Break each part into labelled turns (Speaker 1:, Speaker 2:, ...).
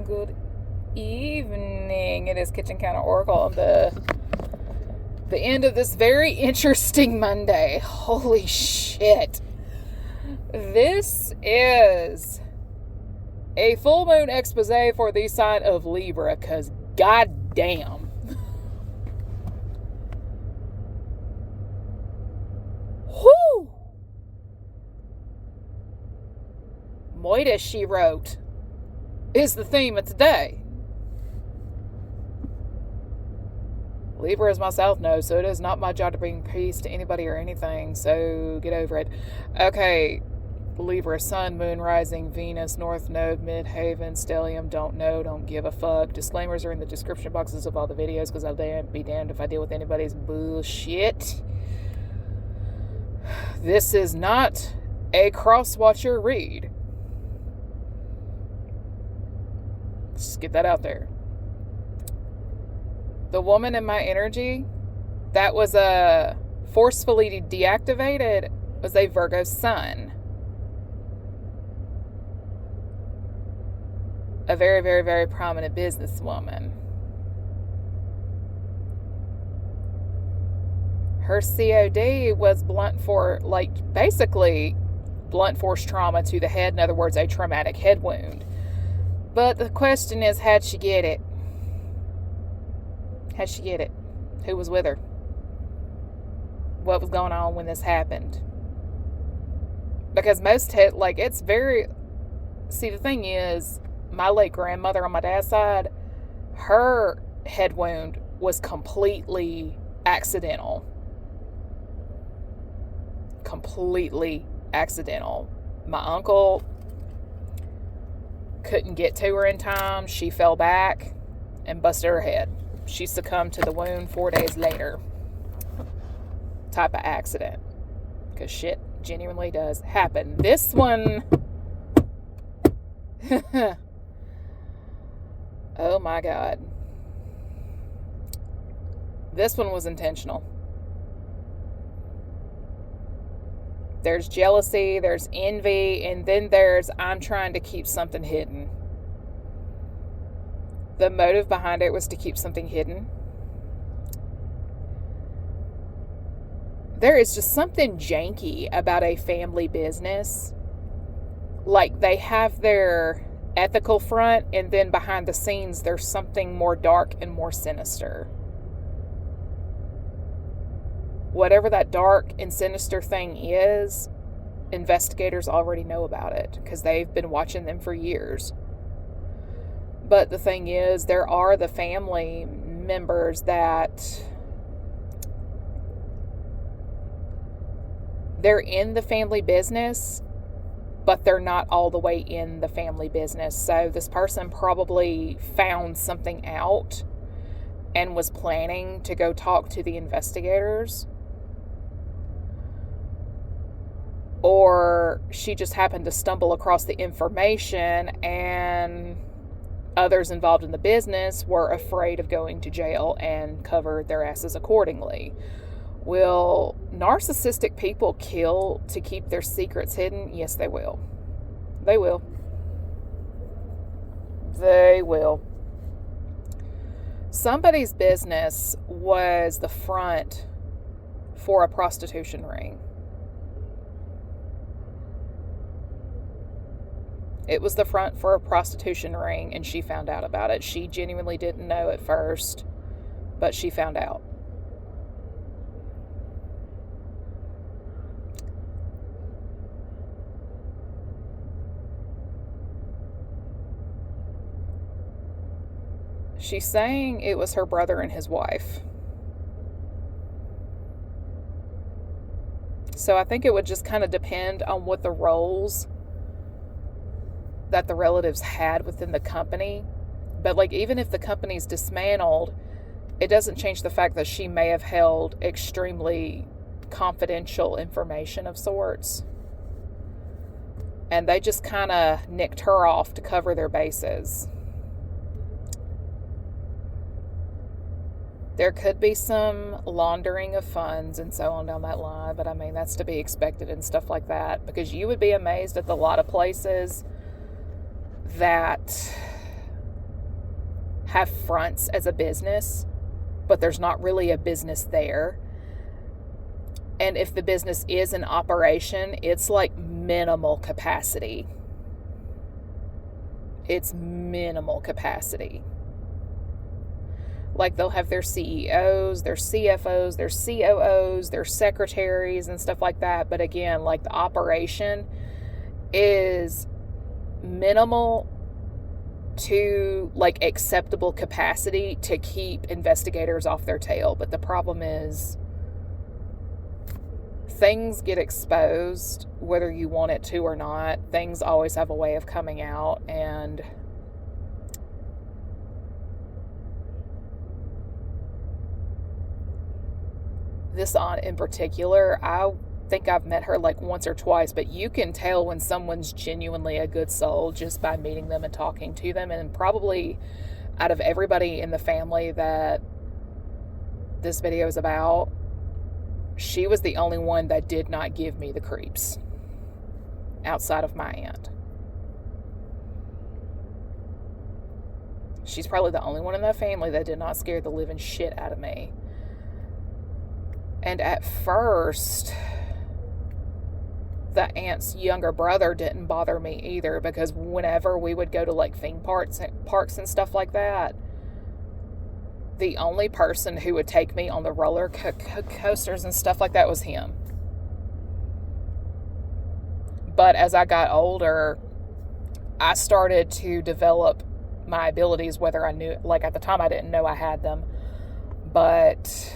Speaker 1: and good evening. It is Kitchen Counter Oracle on the end of this very interesting Monday. Holy shit. This is a full moon expose for the sign of Libra, because goddamn. Whoo! Moita, she wrote, is the theme of today. Libra is my south node, so it is not my job to bring peace to anybody or anything, so get over it. Okay, Libra, sun, moon, rising, Venus, north node, midhaven, stellium, don't know, don't give a fuck. Disclaimers are in the description boxes of all the videos, because I'll be damned if I deal with anybody's bullshit. This is not a cross-watcher read. Just get that out there. The woman in my energy that was forcefully deactivated was a Virgo sun. A very, very, very prominent businesswoman. Her COD was basically blunt force trauma to the head. In other words, a traumatic head wound. But the question is, how'd she get it? How'd she get it? Who was with her? What was going on when this happened? Because it's very... See, the thing is, my late grandmother on my dad's side, her head wound was completely accidental. Completely accidental. My uncle couldn't get to her in time. She fell back and busted her head. She succumbed to the wound 4 days later. Type of accident. Because shit genuinely does happen. This one... oh my God. This one was intentional. There's jealousy, there's envy, and then there's I'm trying to keep something hidden. The motive behind it was to keep something hidden. There is just something janky about a family business. Like, they have their ethical front, and then behind the scenes there's something more dark and more sinister. Whatever that dark and sinister thing is, investigators already know about it because they've been watching them for years. But the thing is, there are the family members that they're in the family business, but they're not all the way in the family business. So this person probably found something out and was planning to go talk to the investigators. Or she just happened to stumble across the information, and others involved in the business were afraid of going to jail and covered their asses accordingly. Will narcissistic people kill to keep their secrets hidden? Yes, they will. They will. They will. Somebody's business was the front for a prostitution ring. It was the front for a prostitution ring, and she found out about it. She genuinely didn't know at first, but she found out. She's saying it was her brother and his wife. So I think it would just kind of depend on what the roles that the relatives had within the company. But like, even if the company's dismantled, it doesn't change the fact that she may have held extremely confidential information of sorts. And they just kind of nicked her off to cover their bases. There could be some laundering of funds and so on down that line, but I mean, that's to be expected and stuff like that, because you would be amazed at the lot of places that have fronts as a business, but there's not really a business there. And if the business is in operation, it's like minimal capacity. It's minimal capacity. Like, they'll have their CEOs, their CFOs, their COOs, their secretaries and stuff like that. But again, like, the operation is minimal to like acceptable capacity to keep investigators off their tail. But the problem is, things get exposed whether you want it to or not. Things always have a way of coming out, and this aunt in particular, I think I've met her like once or twice, but you can tell when someone's genuinely a good soul just by meeting them and talking to them. And probably out of everybody in the family that this video is about, she was the only one that did not give me the creeps outside of my aunt. She's probably the only one in that family that did not scare the living shit out of me. And at first, the aunt's younger brother didn't bother me either, because whenever we would go to like theme parks and stuff like that, the only person who would take me on the roller coasters and stuff like that was him. But as I got older, I started to develop my abilities, whether I knew, like at the time I didn't know I had them, but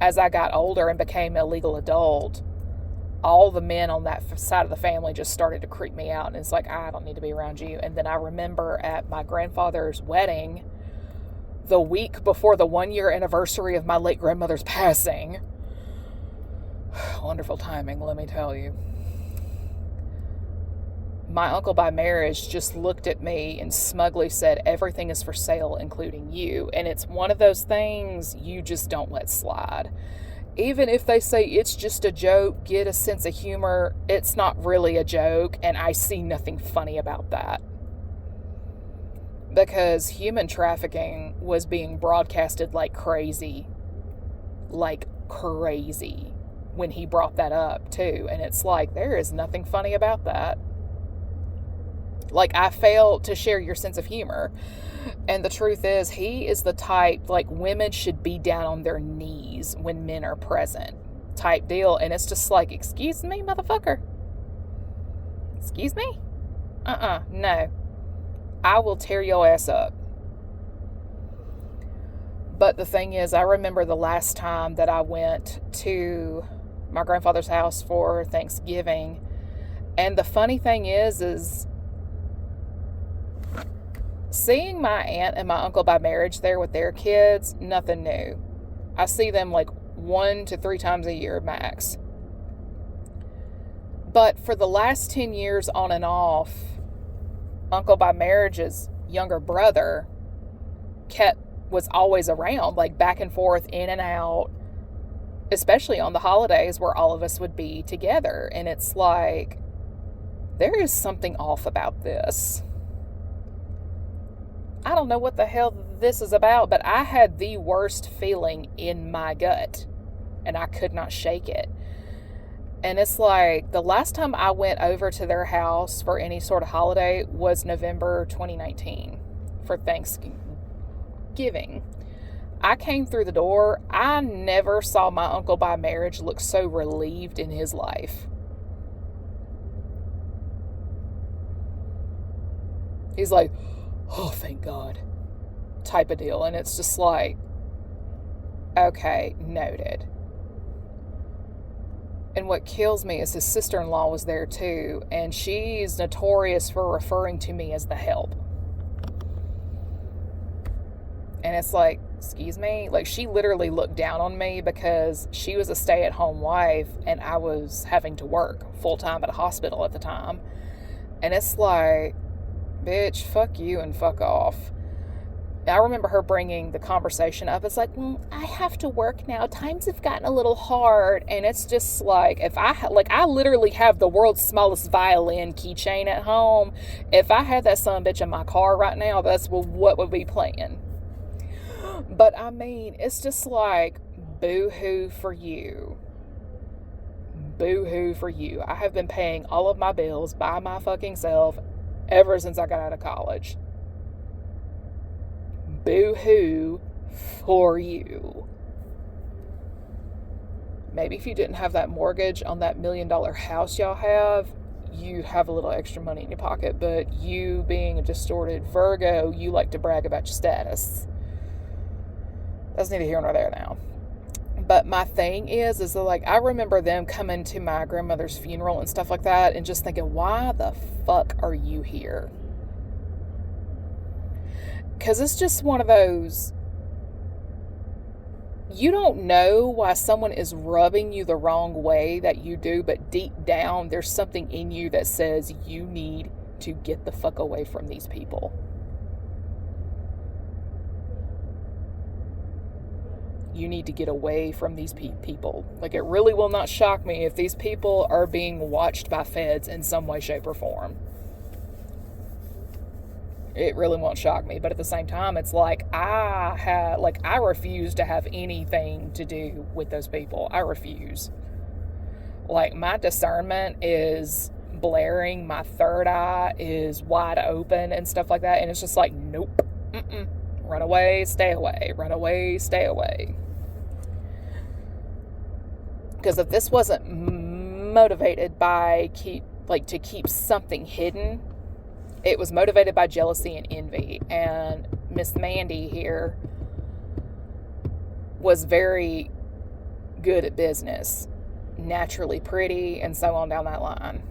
Speaker 1: as I got older and became a legal adult, all the men on that side of the family just started to creep me out. And it's like, I don't need to be around you. And then I remember at my grandfather's wedding, the week before the 1-year anniversary of my late grandmother's passing, wonderful timing, let me tell you, my uncle by marriage just looked at me and smugly said, everything is for sale, including you. And it's one of those things you just don't let slide. Even if they say it's just a joke, get a sense of humor, it's not really a joke, and I see nothing funny about that. Because human trafficking was being broadcasted like crazy. Like crazy. When he brought that up, too. And it's like, there is nothing funny about that. Like, I fail to share your sense of humor. And the truth is, he is the type, like, women should be down on their knees when men are present type deal. And it's just like, excuse me, motherfucker? Excuse me? No. I will tear your ass up. But the thing is, I remember the last time that I went to my grandfather's house for Thanksgiving. And the funny thing is seeing my aunt and my uncle by marriage there with their kids, nothing new. I see them like 1 to 3 times a year max. But for the last 10 years on and off, uncle by marriage's younger brother was always around, like back and forth, in and out, especially on the holidays where all of us would be together. And it's like, there is something off about this. I don't know what the hell this is about, but I had the worst feeling in my gut, and I could not shake it. And it's like, the last time I went over to their house for any sort of holiday was November 2019 for Thanksgiving. I came through the door. I never saw my uncle by marriage look so relieved in his life. He's like, oh, thank God, type of deal. And it's just like, okay, noted. And what kills me is his sister-in-law was there too, and she's notorious for referring to me as the help. And it's like, excuse me? Like, she literally looked down on me because she was a stay-at-home wife and I was having to work full-time at a hospital at the time. And it's like, bitch, fuck you and fuck off. I remember her bringing the conversation up. It's like, I have to work now. Times have gotten a little hard. And it's just like, if I literally have the world's smallest violin keychain at home. If I had that son of a bitch in my car right now, that's what would be playing. But I mean, it's just like, boo-hoo for you. Boo-hoo for you. I have been paying all of my bills by my fucking self ever since I got out of college. Boo-hoo for you. Maybe if you didn't have that mortgage on that $1 million house y'all have, you have a little extra money in your pocket. But you being a distorted Virgo, you like to brag about your status. That's neither here nor there now. But my thing is that, like, I remember them coming to my grandmother's funeral and stuff like that and just thinking, why the fuck are you here? Because it's just one of those, you don't know why someone is rubbing you the wrong way that you do, but deep down, there's something in you that says you need to get the fuck away from these people. You need to get away from these people. Like, it really will not shock me if these people are being watched by feds in some way, shape, or form. It really won't shock me. But at the same time, it's like, I refuse to have anything to do with those people. I refuse. Like, my discernment is blaring. My third eye is wide open and stuff like that. And it's just like, nope. Run away, stay away. Run away, stay away. Because if this wasn't motivated by to keep something hidden, it was motivated by jealousy and envy. And Miss Mandy here was very good at business, naturally pretty, and so on down that line.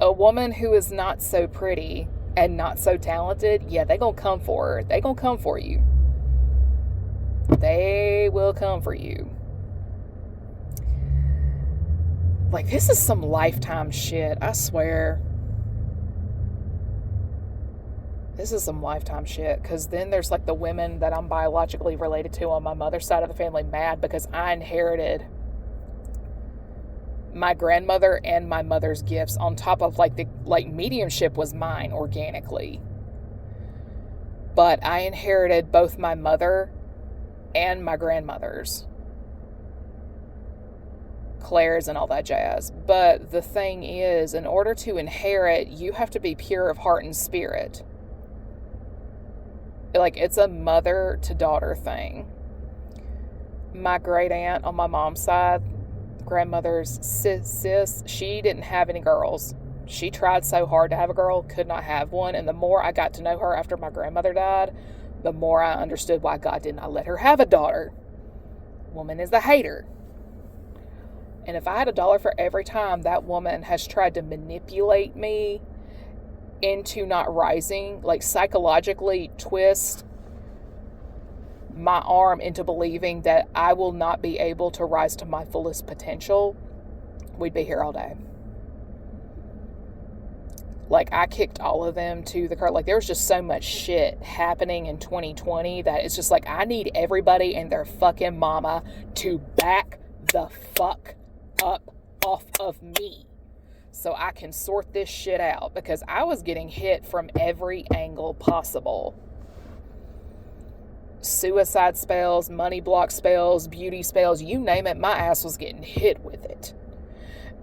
Speaker 1: A woman who is not so pretty and not so talented, yeah, they gonna come for her. They gonna come for you. They will come for you. Like, this is some Lifetime shit, I swear. This is some Lifetime shit, because then there's like the women that I'm biologically related to on my mother's side of the family mad because I inherited my grandmother and my mother's gifts on top of mediumship was mine organically. But I inherited both my mother and my grandmother's, Claire's and all that jazz. But the thing is, in order to inherit, you have to be pure of heart and spirit. Like, it's a mother to daughter thing. My great aunt on my mom's side, grandmother's sis, she didn't have any girls. She tried so hard to have a girl, could not have one. And the more I got to know her after my grandmother died, the more I understood why God did not let her have a daughter. Woman is the hater. And if I had $1 for every time that woman has tried to manipulate me into not rising, like psychologically twist my arm into believing that I will not be able to rise to my fullest potential, we'd be here all day. Like, I kicked all of them to the curb. Like, there was just so much shit happening in 2020 that it's just like, I need everybody and their fucking mama to back the fuck up off of me so I can sort this shit out, because I was getting hit from every angle possible. Suicide spells, money block spells, beauty spells, you name it, my ass was getting hit with it.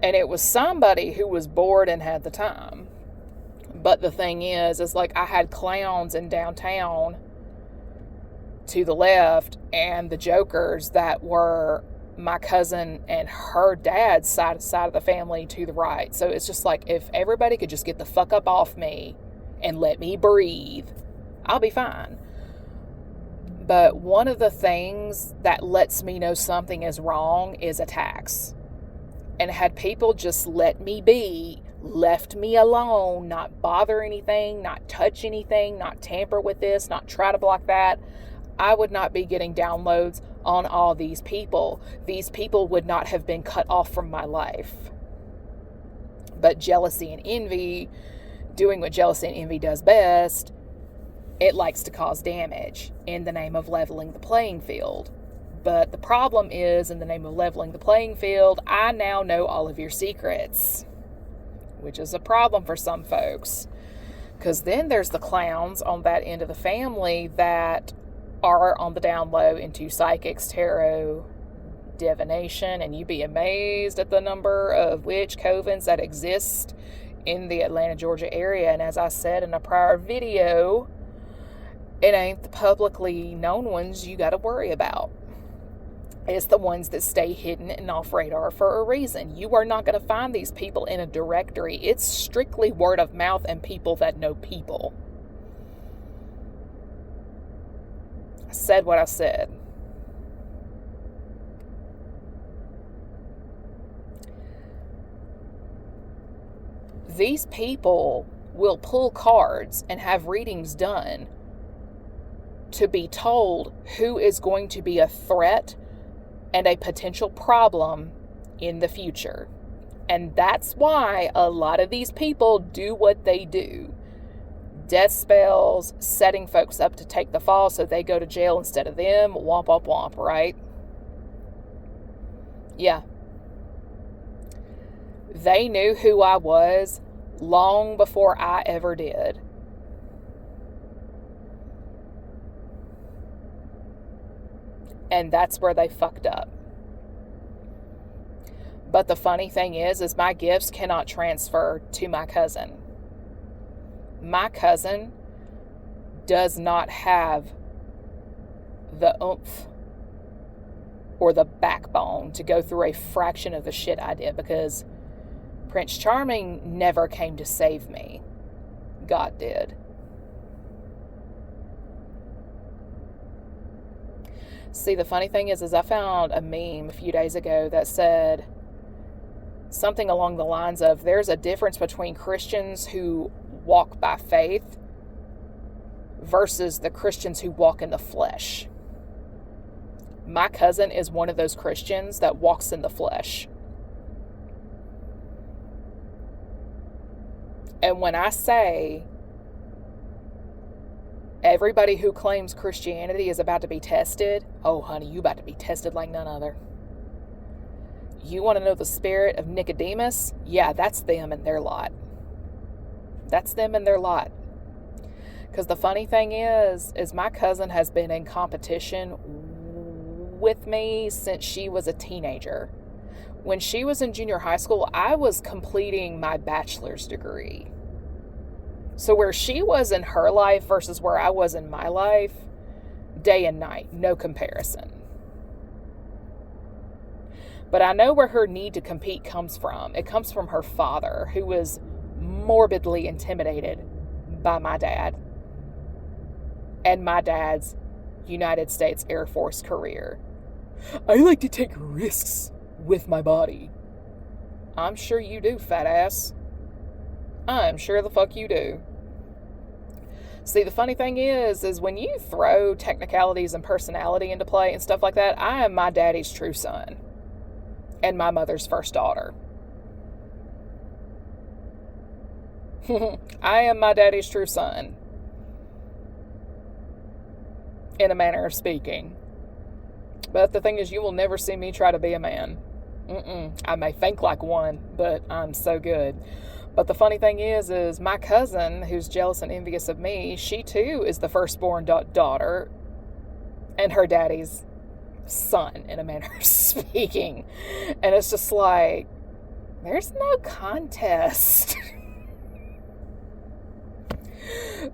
Speaker 1: And it was somebody who was bored and had the time. But the thing is like, I had clowns in downtown to the left and the jokers that were my cousin and her dad's side of the family to the right. So it's just like, if everybody could just get the fuck up off me and let me breathe, I'll be fine. But one of the things that lets me know something is wrong is attacks. And had people just let me be, left me alone, not bother anything, not touch anything, not tamper with this, not try to block that, I would not be getting downloads on all these people. These people would not have been cut off from my life. But jealousy and envy, doing what jealousy and envy does best, It likes to cause damage in the name of leveling the playing field. But the problem is, in the name of leveling the playing field, I now know all of your secrets, which is a problem for some folks. Because then there's the clowns on that end of the family that are on the down low into psychics, tarot, divination, and you'd be amazed at the number of witch covens that exist in the Atlanta, Georgia area. And as I said in a prior video, it ain't the publicly known ones you got to worry about. It's the ones that stay hidden and off radar for a reason. You are not going to find these people in a directory. It's strictly word of mouth and people that know people. I said what I said. These people will pull cards and have readings done to be told who is going to be a threat and a potential problem in the future. And that's why a lot of these people do what they do. Death spells, setting folks up to take the fall so they go to jail instead of them. Womp, womp, womp, right? Yeah. They knew who I was long before I ever did. And that's where they fucked up. But the funny thing is my gifts cannot transfer to my cousin. My cousin does not have the oomph or the backbone to go through a fraction of the shit I did, because Prince Charming never came to save me. God did. See, the funny thing is I found a meme a few days ago that said something along the lines of, there's a difference between Christians who walk by faith versus the Christians who walk in the flesh. My cousin is one of those Christians that walks in the flesh. And when I say everybody who claims Christianity is about to be tested, oh honey, you about to be tested like none other. You want to know the spirit of Nicodemus? Yeah, that's them and their lot. That's them and their lot. Because the funny thing is my cousin has been in competition with me since she was a teenager. When she was in junior high school, I was completing my bachelor's degree. So where she was in her life versus where I was in my life, day and night, no comparison. But I know where her need to compete comes from. It comes from her father, who was morbidly intimidated by my dad and my dad's United States Air Force career. I like to take risks with my body. I'm sure you do, fat ass. I'm sure the fuck you do. See, the funny thing is when you throw technicalities and personality into play and stuff like that, I am my daddy's true son and my mother's first daughter. I am my daddy's true son, in a manner of speaking. But the thing is, you will never see me try to be a man. I may think like one, but I'm so good. But the funny thing is my cousin, who's jealous and envious of me, she too is the firstborn daughter and her daddy's son, in a manner of speaking. And it's just like, there's no contest.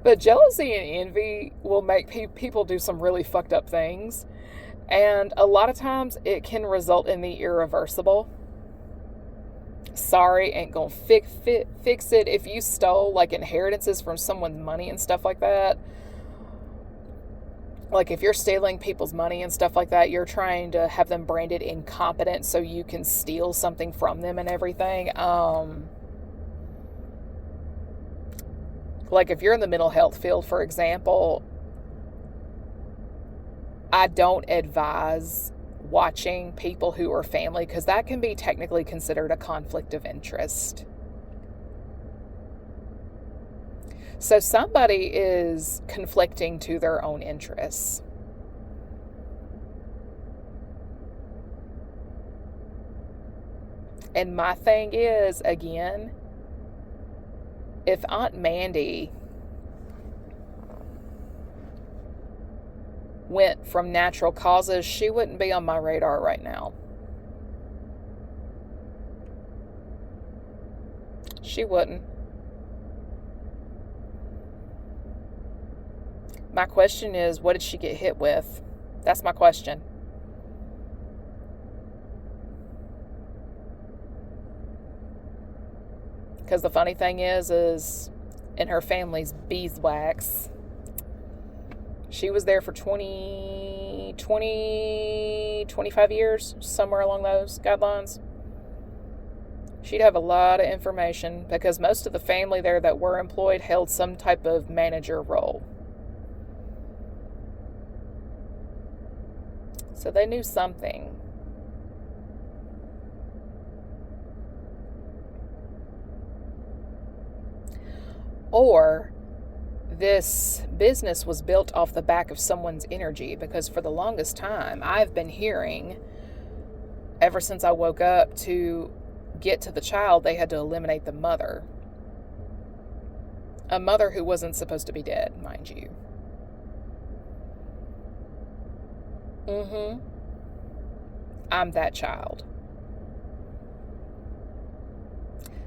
Speaker 1: But jealousy and envy will make people do some really fucked up things. And a lot of times it can result in the irreversible. Sorry, ain't gonna fix it. If you stole like inheritances from someone's money and stuff like that, like if you're stealing people's money and stuff like that, you're trying to have them branded incompetent so you can steal something from them and everything. Like if you're in the mental health field, for example, I don't advise watching people who are family, because that can be technically considered a conflict of interest. So somebody is conflicting to their own interests. And my thing is, again, if Aunt Mandy went from natural causes, she wouldn't be on my radar right now. She wouldn't. My question is, what did she get hit with? That's my question. Because the funny thing is in her family's beeswax, she was there for 25 years, somewhere along those guidelines. She'd have a lot of information because most of the family there that were employed held some type of manager role. So they knew something. Or this business was built off the back of someone's energy, because for the longest time I've been hearing, ever since I woke up, to get to the child they had to eliminate the mother. A mother who wasn't supposed to be dead, mind you. I'm that child.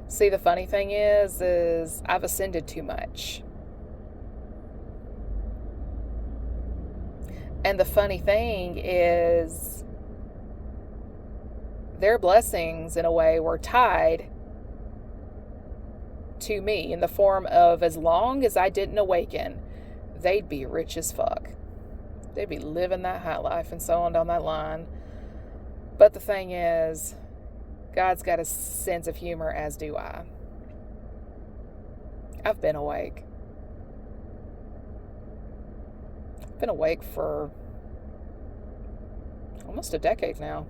Speaker 1: See, the funny thing is I've ascended too much. And the funny thing is, their blessings, in a way, were tied to me in the form of, as long as I didn't awaken, they'd be rich as fuck. They'd be living that high life and so on down that line. But the thing is, God's got a sense of humor, as do I. I've been awake. I've been awake for almost a decade now.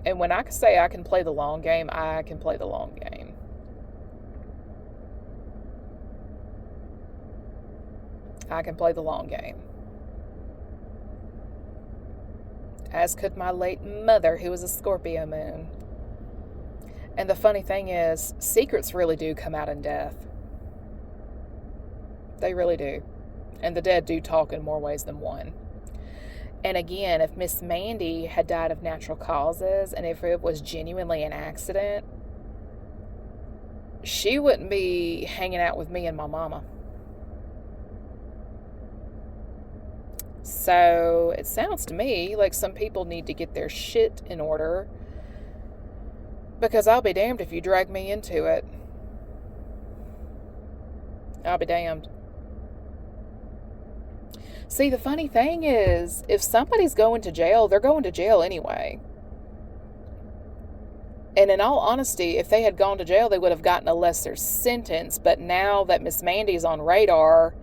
Speaker 1: And when I say I can play the long game, I can play the long game. I can play the long game. As could my late mother, who was a Scorpio moon. And the funny thing is, secrets really do come out in death. They really do. And the dead do talk in more ways than one. And again, if Miss Mandy had died of natural causes, and if it was genuinely an accident, she wouldn't be hanging out with me and my mama. So it sounds to me like some people need to get their shit in order, because I'll be damned if you drag me into it. I'll be damned. See, the funny thing is, if somebody's going to jail, they're going to jail anyway. And in all honesty, if they had gone to jail, they would have gotten a lesser sentence. But now that Miss Mandy's on radar,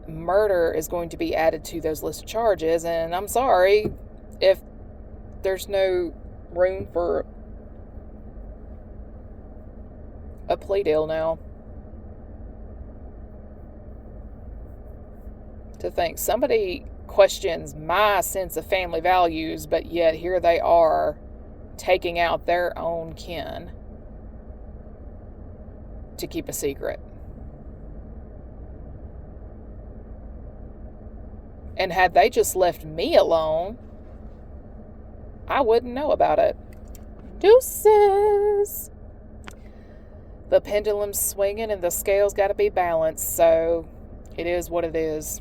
Speaker 1: murder is going to be added to those list of charges. And I'm sorry if there's no room for a plea deal now. To think somebody questions my sense of family values, but yet here they are taking out their own kin to keep a secret. And had they just left me alone, I wouldn't know about it. Deuces! The pendulum's swinging and the scale's got to be balanced, so it is what it is.